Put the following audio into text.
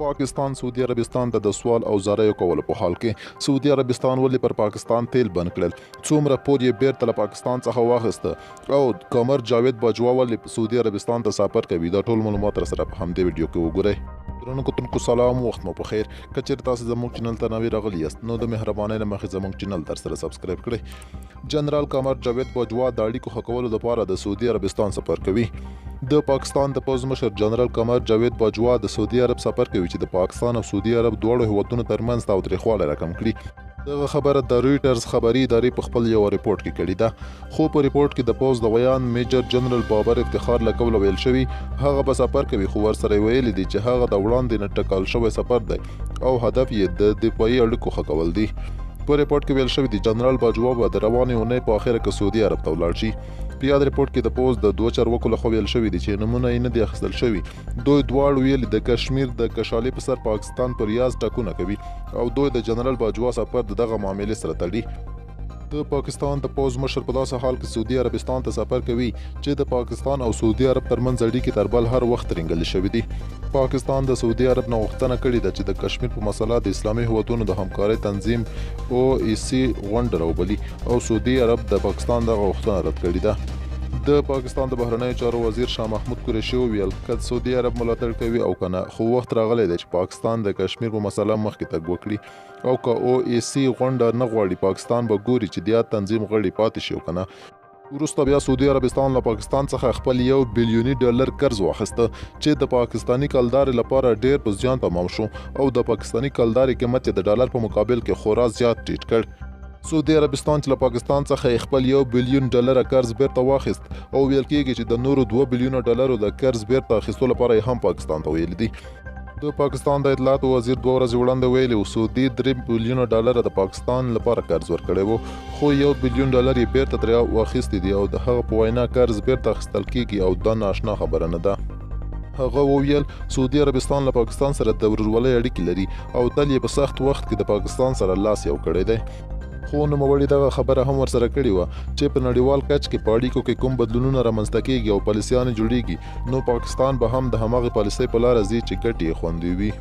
پاکستان سعودي عربستان ته د سوال او زارۍ کولو په حال کې سعودي عربستان ولې پر پاکستان تیل بند کړل، څومره پور یې بیرته له پاکستان څخه واخیسته او قمر جاوید باجوه ولې سعودي عربستان ته سفر کوي. دا ټول معلومات سره په همدې ویډیو کې وګورئ. درنو کتونکو سلام، وخت مو په خیر. که چېرې تاسو زموږ چینل ته نوي راغلي یاست نو د مهربانۍ نه مخکې زموږ چینل درسره سبسکرایب کړئ. جنرال قمر جاوید باجوه د اړیکو ښه کولو لپاره د سعودي عربستان سفر کوي. د پاکستان د پوځ مشر جنرال قمر جاوید باجوه د سعودي عرب سفر کوي چې د پاکستان او سعودي عرب دواړو هیوادونو ترمنځ تاوتریخوالی راکم کړي. دغه خبره د رویټرز خبري ادارې په خپل یو ریپورت کې کړې ده، خو په ریپورت کې د پوځ د ویان میجر جنرال بابر افتخار له قبله ویل شوي هغه به سفر کوي، خو ورسره ویلي دي چې هغه د وړاندې نه ټاکل شوی سفر دی او هدف یې د دفاعي اړیکو ښه کول دي. په ریپورت کې ویل شوي دي جنرال باجوه به د روانې اونۍ په اخره کې سعودي عرب ته ولاړ شي. په یاد ریپورت کې د پوځ د دوه چارواکو لخوا ویل شوي دي چې نومونه یې نه دي اخیستل شوي. دوی دواړو ویلي د کشمیر د کشالي په سر پاکستان پر ریاض ټاکنه کوي او دوی د جنرال باجوه سفر د دغه معاملې سره تړي. د پاکستان د پوځ مشر په داسې حال کې سعودي عربستان ته سفر کوي چې د پاکستان او سعودي عرب ترمنځ اړیکې تر بل هر وخت ترنګلې شوي دي. پاکستان د سعودي عرب نه غوښتنه کړې ده چې د کشمیر په مسله د اسلامي هیوادونو د همکارۍ تنظیم OIC غونډه راوبلي او سعودي عرب د پاکستان دغه غوښتنه رد کړې ده. د پاکستان د بهرنیو چارو وزیر شاه محمود قریشي وویل که سعودي عرب ملاتړ کوي او کنه، خو وخت راغلی دی چې پاکستان د کشمیر په مسله مخکې تګ وکړي او که OIC غونډه نه غواړي پاکستان به ګوري چې د تنظیم غړي پاتې شي او کنه. وروسته بیا سعودي عربستان له پاکستان څخه خپل $1 بلیوني قرض واخیسته چې د پاکستاني کلدارې لپاره ډیر په زیان تمام شو او د پاکستاني کلدارې قیمت یې د ډالر په مقابل کې خورا زیات ټیټ کړ. سعودي عربستان چې له پاکستان څخه خپل $1 بلیون قرض بیرته واخیست او ویل کېږي چې د نورو $2 بلیونه د قرض بیرته اخیستو لپاره یې هم پاکستان ته ویلي دي. د پاکستان د اطلاعاتو وزیر 2 ورځې وړاندې ویلي و سعودي $3 بلیونه د پاکستان لپاره قرض ورکړی و، خو $1 بلیون یې بیرته ترې واخیستي دي او د هغه په وینا قرض بیرته اخیستل کېږي او دا ناشنا خبره نه ده. هغه وویل سعودي عربستان له پاکستان سره د ورورولۍ اړیکې لري او تل یې په سخت وخت کې د پاکستان سره لاس یو کړی دی. خو نوموړي دغه خبره هم ورسره کړې وه چې په نړیوال کچ کې په اړیکو کې کوم بدلونونه رامنځته کېږي او پالیسیانې جوړېږي نو پاکستان به هم د هماغې پالیسۍ په لاره ځي چې ګټې یې خوندي وي.